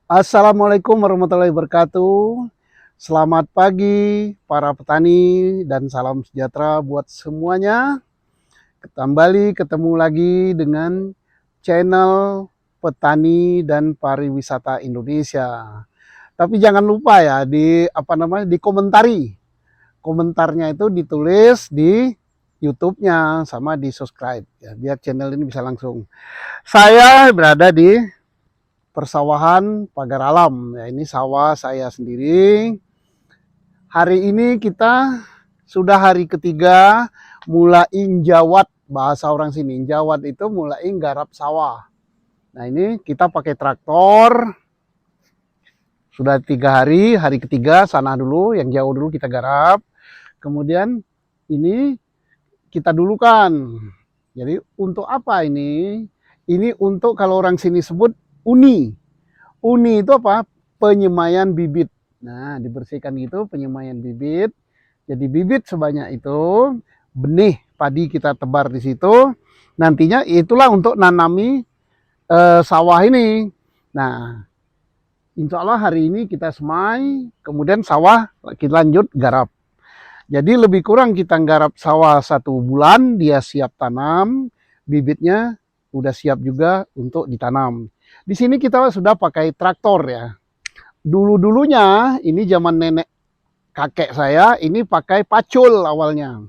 Assalamualaikum warahmatullahi wabarakatuh. Selamat pagi para petani dan salam sejahtera buat semuanya. Kembali ketemu lagi dengan channel Petani dan Pariwisata Indonesia. Tapi jangan lupa ya dikomentari. Komentarnya itu ditulis di YouTube-nya sama di subscribe ya, biar channel ini bisa langsung. Saya berada di persawahan Pagar Alam. Ya, ini sawah saya sendiri. Hari ini kita sudah hari ketiga mulai jawat, bahasa orang sini. Jawat itu mulai garap sawah. Nah ini kita pakai traktor. Sudah 3 hari, hari ketiga sana dulu, yang jauh dulu kita garap. Kemudian ini kita dulukan. Jadi untuk apa ini? Ini untuk kalau orang sini sebut uni. Uni itu apa? Penyemaian bibit. Nah, dibersihkan gitu, penyemaian bibit. Jadi bibit sebanyak itu, benih padi kita tebar di situ. Nantinya itulah untuk nanami sawah ini. Nah, insya Allah hari ini kita semai, kemudian sawah kita lanjut garap. Jadi lebih kurang kita garap sawah 1 bulan, dia siap tanam, bibitnya udah siap juga untuk ditanam. Di sini kita sudah pakai traktor ya. Dulu-dulunya ini zaman nenek kakek saya ini pakai pacul awalnya.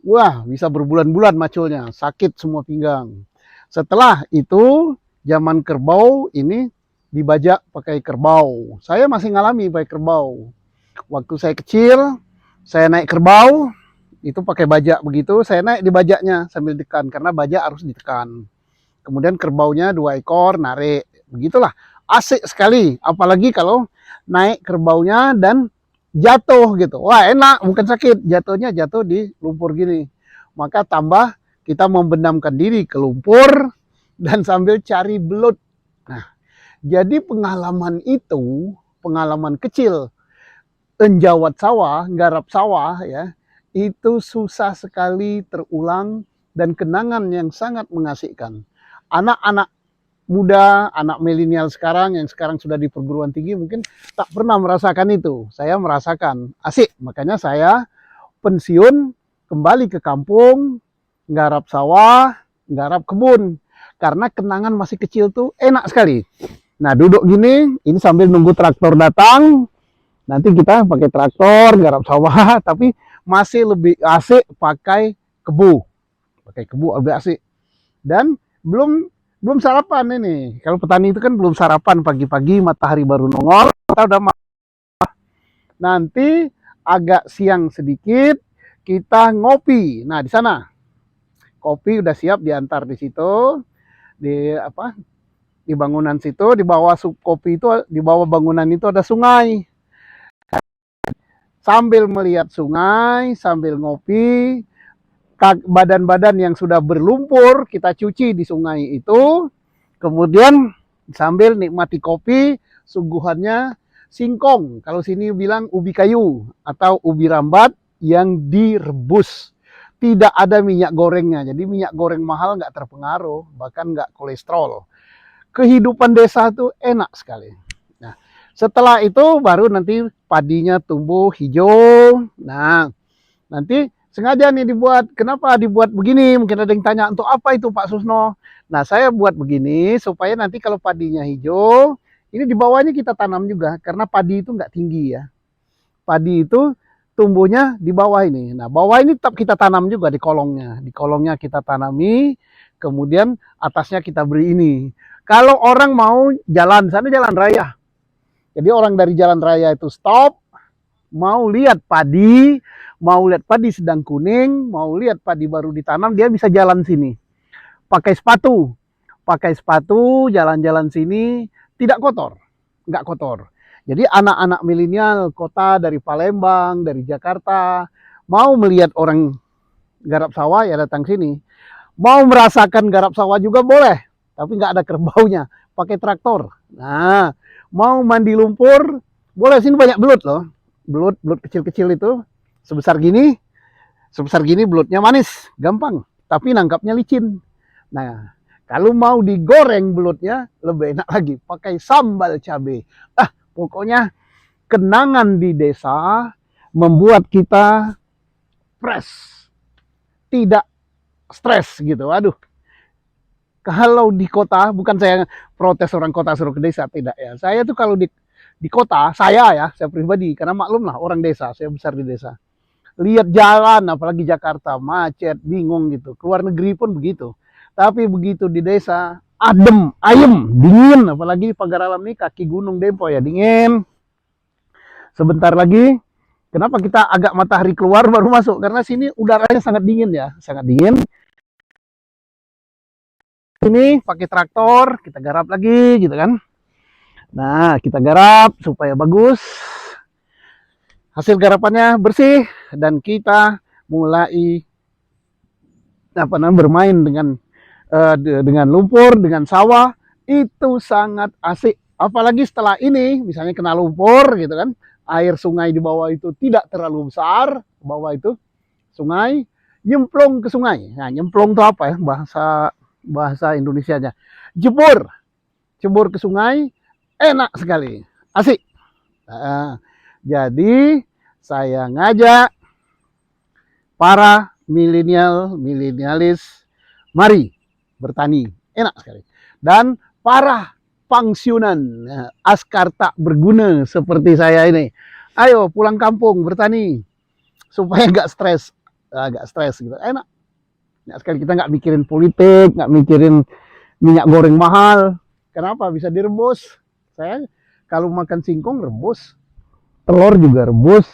Wah, bisa berbulan-bulan maculnya, sakit semua pinggang. Setelah itu zaman kerbau ini dibajak pakai kerbau. Saya masih ngalami pakai kerbau. Waktu saya kecil, saya naik kerbau, itu pakai bajak begitu, saya naik di bajaknya sambil tekan, karena bajak harus ditekan. Kemudian kerbaunya 2 ekor, narik. Begitulah, asik sekali. Apalagi kalau naik kerbaunya dan jatuh gitu. Wah enak, bukan sakit. Jatuhnya jatuh di lumpur gini. Maka tambah kita membenamkan diri ke lumpur dan sambil cari belut. Nah, jadi pengalaman itu, pengalaman kecil, enjawat sawah, garap sawah ya, itu susah sekali terulang dan kenangan yang sangat mengasihkan. Anak-anak muda, anak milenial sekarang yang sekarang sudah di perguruan tinggi mungkin tak pernah merasakan itu. Saya merasakan, asik. Makanya saya pensiun, kembali ke kampung, garap sawah, garap kebun. Karena kenangan masih kecil tuh enak sekali. Nah duduk gini, ini sambil nunggu traktor datang. Nanti kita pakai traktor, garap sawah, tapi masih lebih asik pakai kebu. Pakai kebu lebih asik. Dan belum sarapan ini. Kalau petani itu kan belum sarapan, pagi-pagi matahari baru nongol, kita udah nanti agak siang sedikit kita ngopi. Nah, di sana kopi udah siap diantar di situ, di apa? Di bangunan situ, di bawah kopi itu, di bawah bangunan itu ada sungai. Sambil melihat sungai, sambil ngopi, badan-badan yang sudah berlumpur kita cuci di sungai itu, kemudian sambil nikmati kopi, suguhannya singkong, kalau sini bilang ubi kayu atau ubi rambat yang direbus, tidak ada minyak gorengnya, jadi minyak goreng mahal nggak terpengaruh, bahkan nggak kolesterol. Kehidupan desa itu enak sekali. Nah, setelah itu baru nanti padinya tumbuh hijau. Nah, nanti sengaja nih dibuat. Kenapa dibuat begini? Mungkin ada yang tanya, untuk apa itu Pak Susno? Nah, saya buat begini supaya nanti kalau padinya hijau, ini di bawahnya kita tanam juga. Karena padi itu nggak tinggi ya. Padi itu tumbuhnya di bawah ini. Nah, bawah ini tetap kita tanam juga di kolongnya. Di kolongnya kita tanami, kemudian atasnya kita beri ini. Kalau orang mau jalan, sana jalan raya. Jadi orang dari jalan raya itu stop, mau lihat padi sedang kuning, mau lihat padi baru ditanam, dia bisa jalan sini. Pakai sepatu, jalan-jalan sini, tidak kotor, nggak kotor. Jadi anak-anak milenial kota dari Palembang, dari Jakarta, mau melihat orang garap sawah ya datang sini. Mau merasakan garap sawah juga boleh, tapi nggak ada kerbaunya, pakai traktor. Nah, mau mandi lumpur, boleh, sini banyak belut loh. Belut kecil-kecil itu sebesar gini belutnya manis, gampang, tapi nangkapnya licin. Nah, Kalau mau digoreng belutnya lebih enak lagi, pakai sambal cabai. Pokoknya kenangan di desa membuat kita fresh, tidak stres gitu. Aduh, kalau di kota, bukan saya protes orang kota suruh ke desa, tidak ya. Saya tuh kalau di kota, saya pribadi, karena maklum lah orang desa, saya besar di desa. Lihat jalan, apalagi Jakarta, macet, bingung gitu. Keluar negeri pun begitu. Tapi begitu di desa, adem, ayem, dingin. Apalagi pagar alam ini kaki gunung Dempo ya, dingin. Sebentar lagi, kenapa kita agak matahari keluar baru masuk? Karena sini udaranya sangat dingin ya, sangat dingin. Ini pakai traktor, kita garap lagi gitu kan. Nah, kita garap supaya bagus. Hasil garapannya bersih dan kita mulai bermain dengan lumpur, dengan sawah. Itu sangat asik. Apalagi setelah ini, misalnya kena lumpur gitu kan, air sungai di bawah itu tidak terlalu besar, bawah itu sungai, nyemplung ke sungai. Nah, nyemplung itu apa ya bahasa Indonesianya? Jebur, jebur ke sungai, enak sekali, asik. Nah, jadi saya ngajak para milenialis, mari bertani, enak sekali. Dan para pensiunan, askar tak berguna seperti saya ini, ayo pulang kampung bertani supaya nggak stres, agak stres gitu, enak. Nah, sekali kita nggak mikirin politik, nggak mikirin minyak goreng mahal. Kenapa? Bisa direbus. Saya kalau makan singkong rebus, telur juga rebus,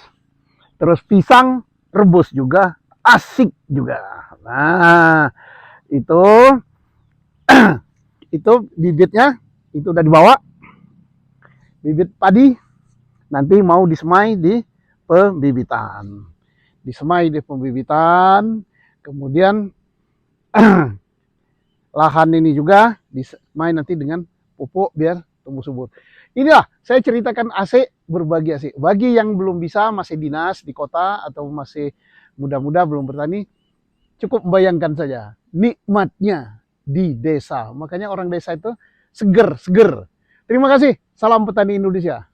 terus pisang rebus juga, asik juga. Nah, itu itu bibitnya itu udah dibawa, bibit padi nanti mau disemai di pembibitan. Disemai di pembibitan, kemudian lahan ini juga disemai nanti dengan pupuk biar tumbuh subur. Inilah saya ceritakan asik, berbagi asik. Bagi yang belum bisa, masih dinas di kota atau masih muda-muda belum bertani, cukup bayangkan saja nikmatnya di desa. Makanya orang desa itu seger. Terima kasih. Salam petani Indonesia.